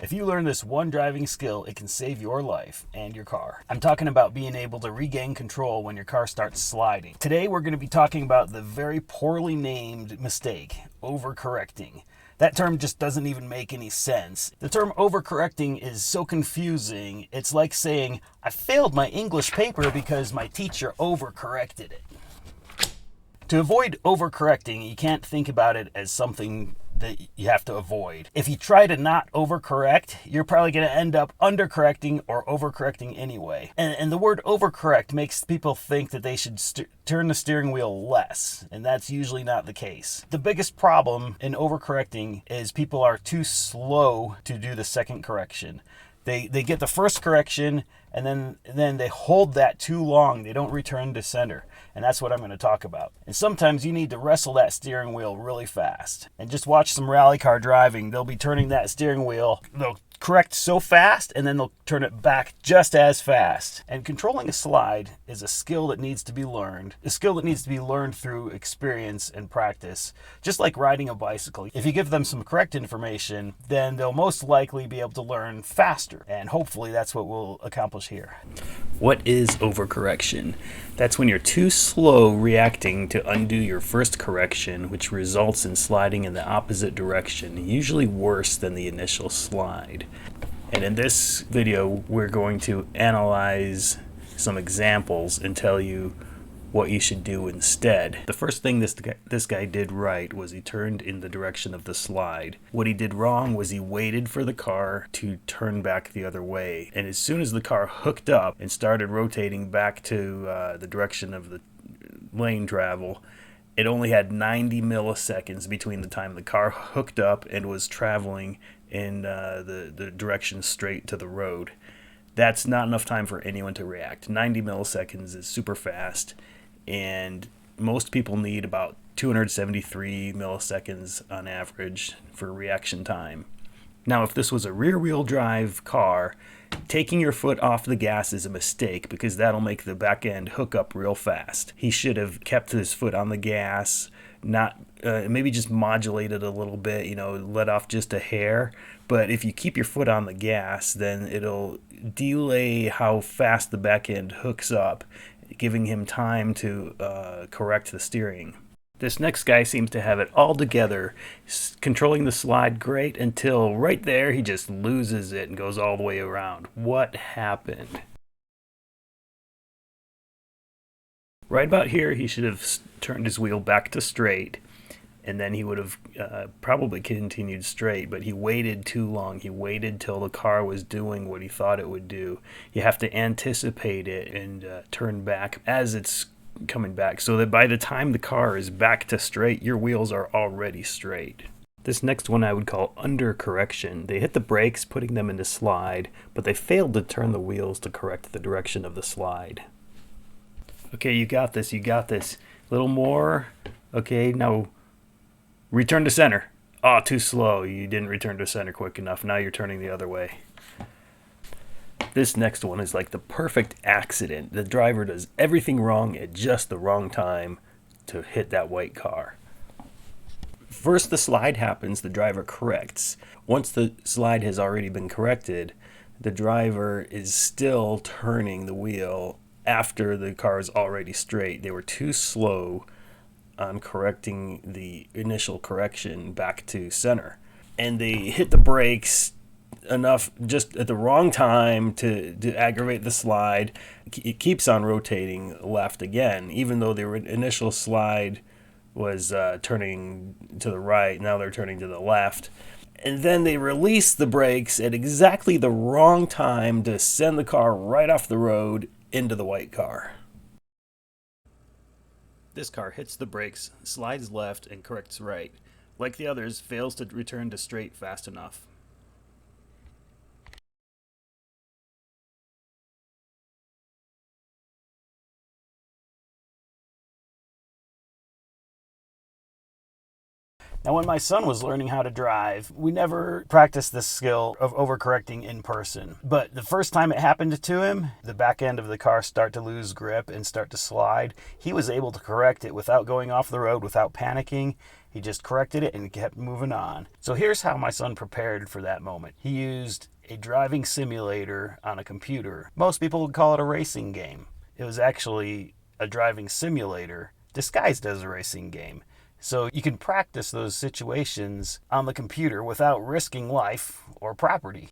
If you learn this one driving skill, it can save your life and your car. I'm talking about being able to regain control when your car starts sliding. Today we're going to be talking about the very poorly named mistake, overcorrecting. That term just doesn't even make any sense. The term overcorrecting is so confusing, it's like saying, I failed my English paper because my teacher overcorrected it. To avoid overcorrecting, you can't think about it as something that you have to avoid. If you try to not overcorrect, you're probably going to end up undercorrecting or overcorrecting anyway. And the word overcorrect makes people think that they should turn the steering wheel less, and that's usually not the case. The biggest problem in overcorrecting is people are too slow to do the second correction. They get the first correction and then they hold that too long. They don't return to center. And that's what I'm going to talk about. And sometimes you need to wrestle that steering wheel really fast. And just watch some rally car driving. They'll be turning that steering wheel. They'll correct so fast and then they'll turn it back just as fast. And controlling a slide is a skill that needs to be learned. A skill that needs to be learned through experience and practice. Just like riding a bicycle. If you give them some correct information, then they'll most likely be able to learn faster. And hopefully that's what we'll accomplish here. What is overcorrection? That's when you're too slow reacting to undo your first correction, which results in sliding in the opposite direction, usually worse than the initial slide. And in this video, we're going to analyze some examples and tell you what you should do instead. The first thing this guy did right was he turned in the direction of the slide. What he did wrong was he waited for the car to turn back the other way. And as soon as the car hooked up and started rotating back to the direction of the lane travel, it only had 90 milliseconds between the time the car hooked up and was traveling in the direction straight to the road. That's not enough time for anyone to react. 90 milliseconds is super fast. And most people need about 273 milliseconds on average for reaction time. Now, if this was a rear-wheel drive car, taking your foot off the gas is a mistake because that'll make the back end hook up real fast. He should have kept his foot on the gas, not maybe just modulated a little bit, let off just a hair. But if you keep your foot on the gas, then it'll delay how fast the back end hooks up, giving him time to correct the steering. This next guy seems to have it all together, controlling the slide great until right there he just loses it and goes all the way around. What happened? Right about here he should have turned his wheel back to straight, and then he would have probably continued straight, but he waited too long. He waited till the car was doing what he thought it would do. You have to anticipate it and turn back as it's coming back so that by the time the car is back to straight, your wheels are already straight. This next one I would call undercorrection. They hit the brakes, putting them into slide, but they failed to turn the wheels to correct the direction of the slide. Okay, you got this, A little more. Okay, now return to center. Oh, too slow. You didn't return to center quick enough. Now you're turning the other way. This next one is like the perfect accident. The driver does everything wrong at just the wrong time to hit that white car. First the slide happens, the driver corrects. Once the slide has already been corrected, the driver is still turning the wheel after the car is already straight. They were too slow on correcting the initial correction back to center. And they hit the brakes enough just at the wrong time to aggravate the slide. It keeps on rotating left again, even though the initial slide was turning to the right. Now they're turning to the left. And then they release the brakes at exactly the wrong time to send the car right off the road into the white car. This car hits the brakes, slides left, and corrects right. Like the others, fails to return to straight fast enough. Now, when my son was learning how to drive, we never practiced this skill of overcorrecting in person. But the first time it happened to him, the back end of the car start to lose grip and start to slide. He was able to correct it without going off the road, without panicking. He just corrected it and kept moving on. So here's how my son prepared for that moment. He used a driving simulator on a computer. Most people would call it a racing game. It was actually a driving simulator disguised as a racing game. So you can practice those situations on the computer without risking life or property.